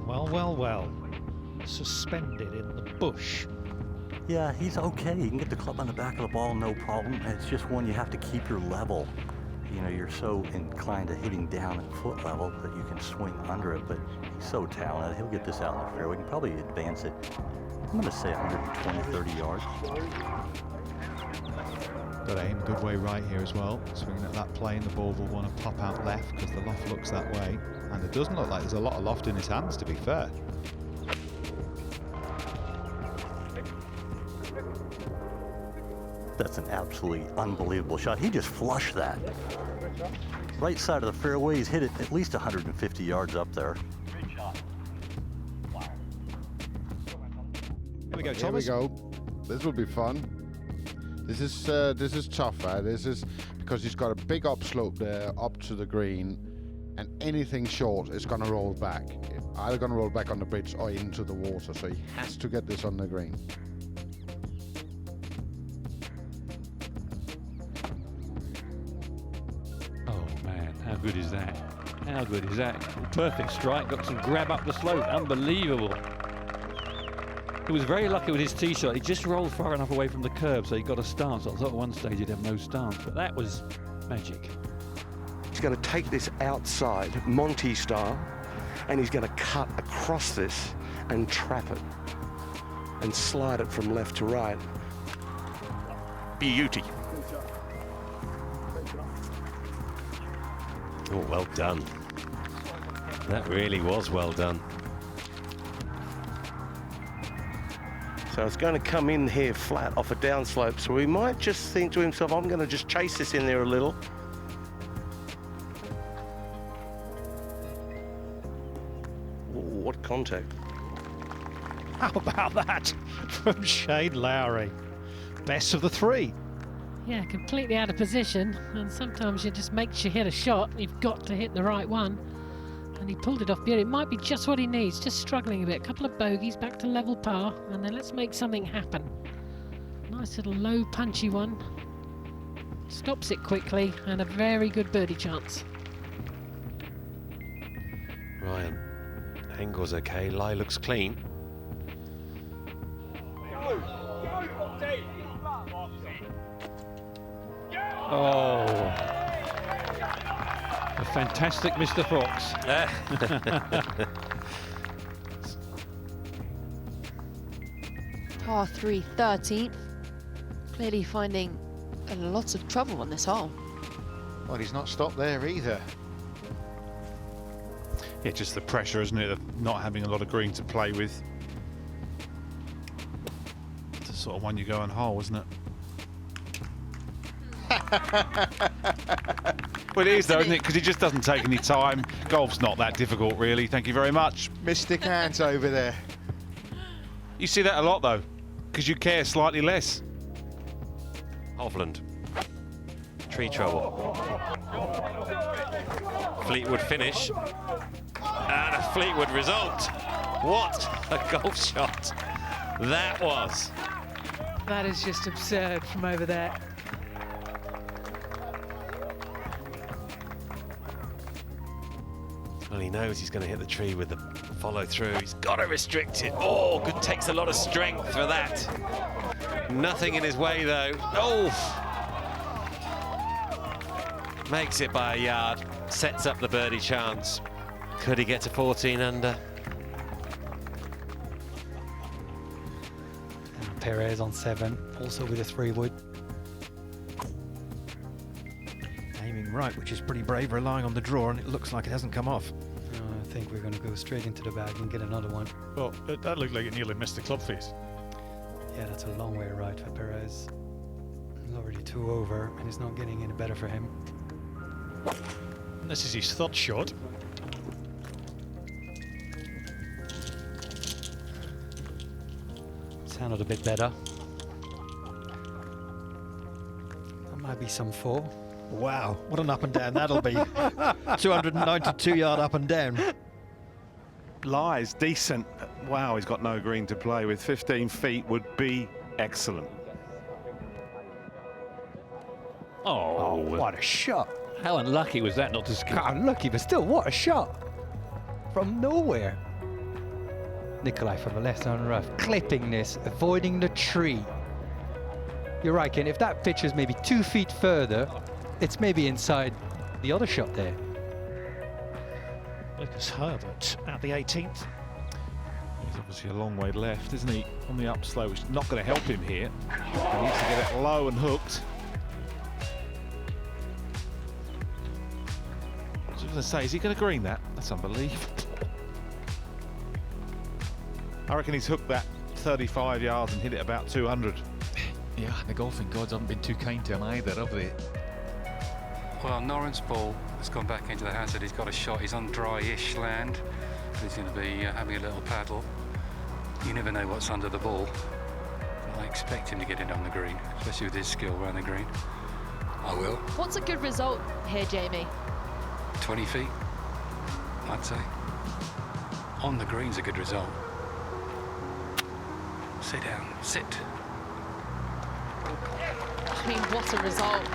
Well, well, well. Suspended in the bush. Yeah, he's okay. He can get the club on the back of the ball, no problem. It's just one you have to keep your level. You know, you're so inclined to hitting down at foot level that you can swing under it, but he's so talented. He'll get this out in the fairway. He can probably advance it, I'm going to say 120, 30 yards. Got aim, good way right here as well. Swinging at that plane, the ball will want to pop out left because the loft looks that way. And it doesn't look like there's a lot of loft in his hands, to be fair. That's an absolutely unbelievable shot. He just flushed that. Right side of the fairway, he's hit it at least 150 yards up there. Here we go, Here Thomas. we go. This will be fun. This is tough, right? This is because he's got a big upslope there up to the green, and anything short is going to roll back. Either going to roll back on the bridge or into the water, so he has to get this on the green. Oh man, how good is that? How good is that? Perfect strike, got some grab up the slope, unbelievable. He was very lucky with his tee shot. He just rolled far enough away from the curb, so he got a stance. I thought at one stage he'd have no stance, but that was magic. He's going to take this outside, Monty style, and he's going to cut across this and trap it and slide it from left to right. Beauty. Oh, well done. That really was well done. So it's going to come in here flat off a downslope, so he might just think to himself, I'm going to just chase this in there a little. What contact? How about that from Shane Lowry? Best of the three. Yeah, completely out of position, and sometimes it just makes you hit a shot. You've got to hit the right one, and he pulled it off beauty. It might be just what he needs, just struggling a bit. A couple of bogeys, back to level par, and then let's make something happen. Nice little low punchy one. Stops it quickly, and a very good birdie chance. Ryan, angle's okay, lie looks clean. Oh, a fantastic Mr. Fox. Par 3, 13th. Clearly finding lots of trouble on this hole. Well, he's not stopped there either. Yeah, just the pressure, isn't it, of not having a lot of green to play with. It's the sort of one you go and hole, isn't it? Well, it is though, isn't it? Because he just doesn't take any time. Golf's not that difficult, really. Thank you very much. Mystic hands over there. You see that a lot, though, because you care slightly less. Hovland. Tree trouble. Fleetwood finish. And a Fleetwood result. What a golf shot that was. That is just absurd from over there. Well, he knows he's going to hit the tree with the follow through. He's got to restrict it. Oh, good, takes a lot of strength for that. Nothing in his way though. Oh! Makes it by a yard, sets up the birdie chance. Could he get to 14 under? And Perez on 7, also with a 3-wood. Aiming right, which is pretty brave, relying on the draw, and it looks like it hasn't come off. I think we're going to go straight into the bag and get another one. Well, that looked like it nearly missed the club face. Yeah, that's a long way right for Perez. He's already 2 over, and it's not getting any better for him. And this is his third shot. Sounded a bit better. That might be some 4. Wow, what an up and down that'll be. 292-yard up and down. Lies, decent. Wow, he's got no green to play with. 15 feet would be excellent. Oh, What a shot. how unlucky was that not to score? Unlucky, but still, what a shot. From nowhere. Nikolai from the left-hand rough, clipping this, avoiding the tree. You're right, Ken, if that pitch is maybe 2 feet further, it's maybe inside the other shot there. Lucas Herbert at the 18th. He's obviously a long way left, isn't he? On the upslope, which is not going to help him here. He needs to get it low and hooked. I was going to say, is he going to green that? That's unbelievable. I reckon he's hooked that 35 yards and hit it about 200. Yeah, the golfing gods haven't been too kind to him either, have they? Well, Noren's ball has gone back into the hazard. He's got a shot. He's on dry-ish land. He's going to be having a little paddle. You never know what's under the ball. I expect him to get it on the green, especially with his skill around the green. I will. What's a good result here, Jamie? 20 feet, I'd say. On the green's a good result. Sit down. Sit. I mean, what a result.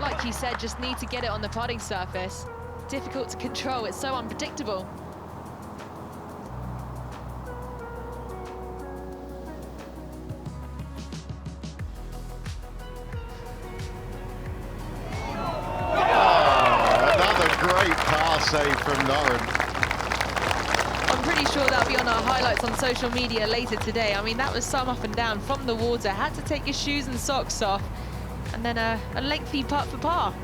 Like you said, just need to get it on the putting surface. Difficult to control, it's so unpredictable. Another great par save from Noren. I'm pretty sure that'll be on our highlights on social media later today. I mean, that was some up and down from the water. Had to take your shoes and socks off. And then a lengthy putt for par.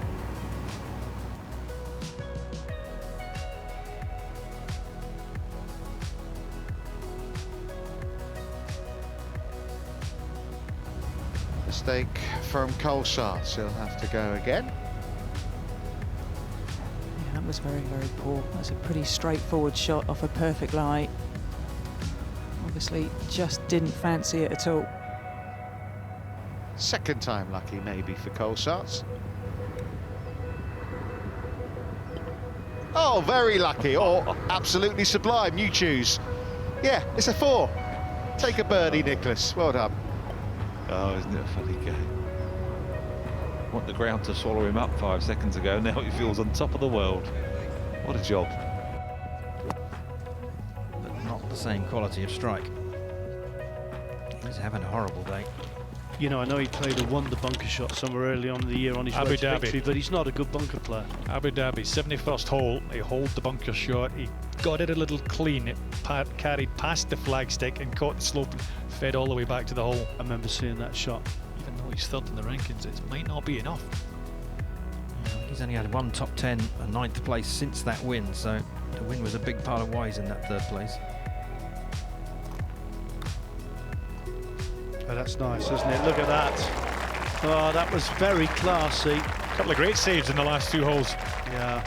Mistake from Colsaerts. He'll have to go again. Yeah, that was very, very poor. That's a pretty straightforward shot off a perfect lie. Obviously, just didn't fancy it at all. Second time lucky maybe for Colsaerts. Oh, very lucky, or absolutely sublime, you choose. Yeah, it's a 4. Take a birdie, Nicholas, well done. Oh, isn't it a funny game? Want the ground to swallow him up 5 seconds ago, now he feels on top of the world. What a job. But not the same quality of strike. He's having a horrible day. You know, I know he played a wonder bunker shot somewhere early on in the year on his way to victory, but he's not a good bunker player. Abu Dhabi, 71st hole, he holed the bunker shot, he got it a little clean, it carried past the flagstick and caught the slope and fed all the way back to the hole. I remember seeing that shot. Even though he's third in the rankings, it might not be enough. Yeah, he's only had one top 10 and 9th place since that win, so the win was a big part of why he's in that 3rd place. Oh, that's nice, isn't it? Look at that. Oh, that was very classy. A couple of great saves in the last 2 holes. Yeah.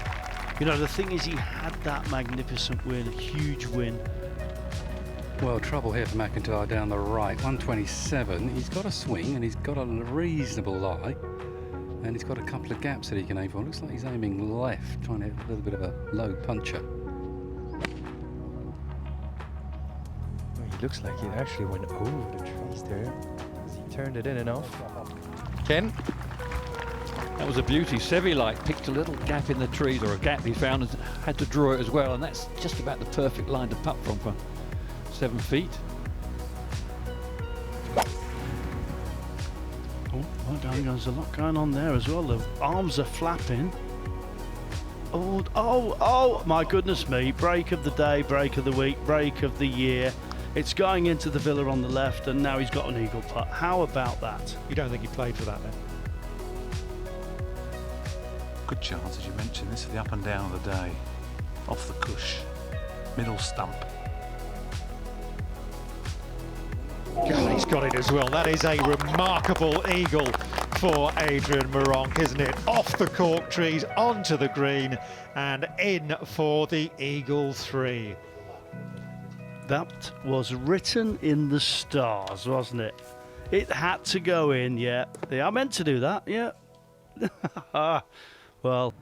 You know, the thing is, he had that magnificent win, a huge win. Well, trouble here for McIntyre down the right. 127. He's got a swing and he's got a reasonable lie. And he's got a couple of gaps that he can aim for. Looks like he's aiming left, trying to hit a little bit of a low puncher. Looks like it actually went over the trees there as he turned it in and off. Ken? That was a beauty. Sevi-like picked a little gap in the trees, or a gap he found, and had to draw it as well, and that's just about the perfect line to putt from for 7 feet. Oh, well done. There's a lot going on there as well. The arms are flapping. Oh, my goodness me. Break of the day, break of the week, break of the year. It's going into the Villa on the left, and now he's got an eagle putt. How about that? You don't think he played for that then? Good chance, as you mentioned. This is the up and down of the day. Off the cush. Middle stump. God, he's got it as well. That is a remarkable eagle for Adrian Meronk, isn't it? Off the cork trees, onto the green, and in for the eagle 3. That was written in the stars, wasn't it? It had to go in, yeah. I meant to do that, yeah. Well.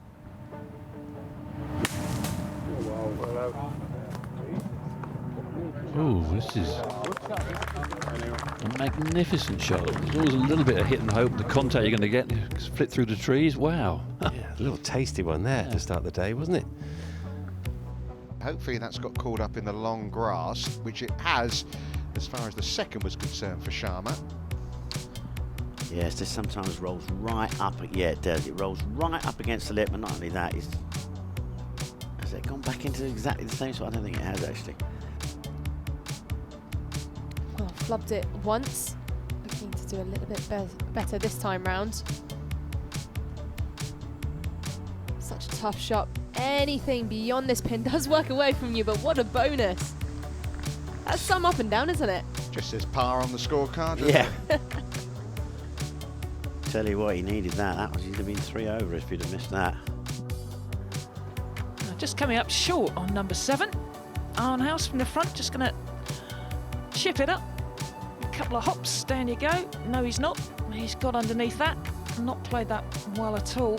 Oh, this is a magnificent shot. There's always a little bit of hit and hope. The contact you're going to get, flit through the trees. Wow. Yeah, a little tasty one there to start the day, wasn't it? Hopefully that's got caught up in the long grass, which it has as far as the second was concerned for Sharma. Yes, this sometimes rolls right up. Yeah, it does. It rolls right up against the lip, and not only that, has it gone back into exactly the same spot? I don't think it has, actually. Well, flubbed it once. Looking to do a little bit better this time round. Such a tough shot. Anything beyond this pin does work away from you, but what a bonus. That's some up and down, isn't it? Just says par on the scorecard. Yeah. Tell you what, he needed that. That was, he'd have been 3 over if he'd have missed that. Just coming up short on number 7. Arnhouse from the front, just going to chip it up. A couple of hops, down you go. No, he's not. He's got underneath that. Not played that well at all.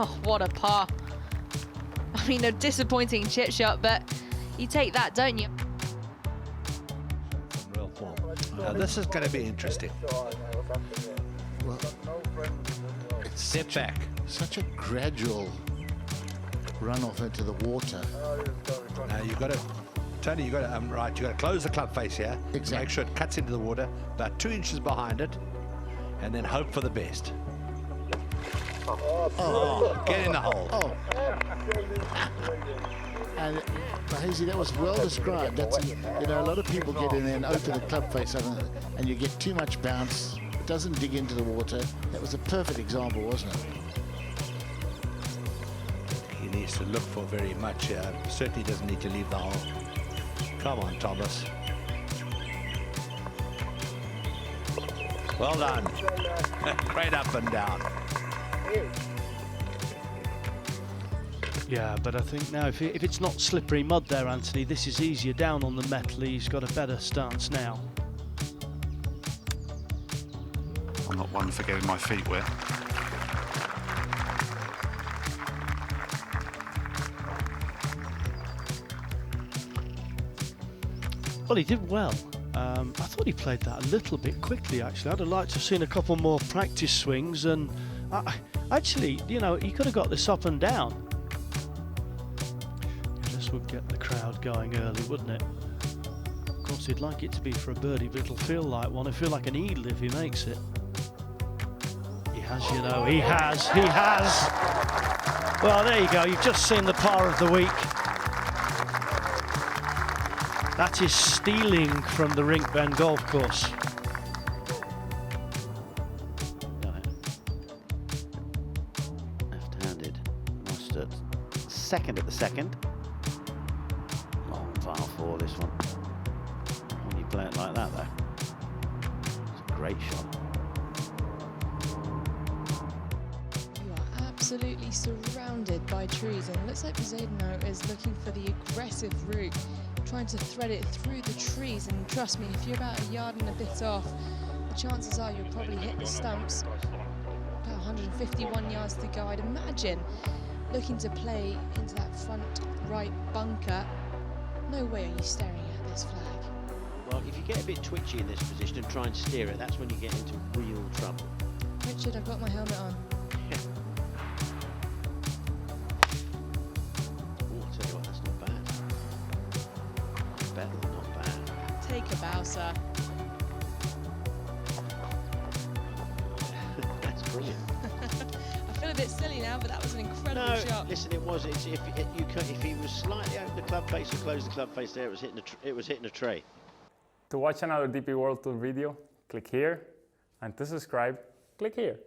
Oh, what a par. I mean, a disappointing chip shot, but you take that, don't you? Real form. Now this is going to be interesting. Well, it's Step back. Such a gradual run off into the water. Now you've got to, Tony, you've got to, right, you've got to close the club face here. Exactly. Make sure it cuts into the water, about 2 inches behind it, and then hope for the best. Oh, get in the hole. Oh. And Hazy, that was well described. That's, you know, a lot of people get in there and open the club face up and you get too much bounce. It doesn't dig into the water. That was a perfect example, wasn't it? He needs to look for very much. Certainly doesn't need to leave the hole. Come on, Thomas. Well done. Great up and down. Yeah, but I think now if it's not slippery mud there, Anthony, this is easier down on the metal. He's got a better stance now. I'm not one for getting my feet wet. Well, he did well. I thought he played that a little bit quickly, actually. I'd have liked to have seen a couple more practice swings, and actually, you know, he could have got this up and down. This would get the crowd going early, wouldn't it? Of course, he'd like it to be for a birdie, but it'll feel like one. It'll feel like an eagle if he makes it. He has, you know, he has. Well, there you go. You've just seen the par of the week. That is stealing from the Rink Bend Golf Course. Left-handed. Mustard. Second at the second. Long par 4, this one. When you play it like that, though. It's a great shot. You are absolutely surrounded by trees, and it looks like Poseidon is looking for the aggressive route, trying to thread it through the trees. And trust me, if you're about a yard and a bit off, the chances are you'll probably hit the stumps. About 151 yards to go, I'd imagine. Looking to play into that front right bunker. No way are you staring at this flag. Well, if you get a bit twitchy in this position and try and steer it, that's when you get into real trouble. Richard, I've got my helmet on. Oh, I'll tell you what, that's not bad. Better than not bad. Take a bow, sir. That's brilliant. I feel a bit silly now, but that was an incredible shot. Listen, it was. If he was slightly over the club face or closed the club face there, it was hitting a tray. To watch another DP World Tour video, click here, and to subscribe, click here.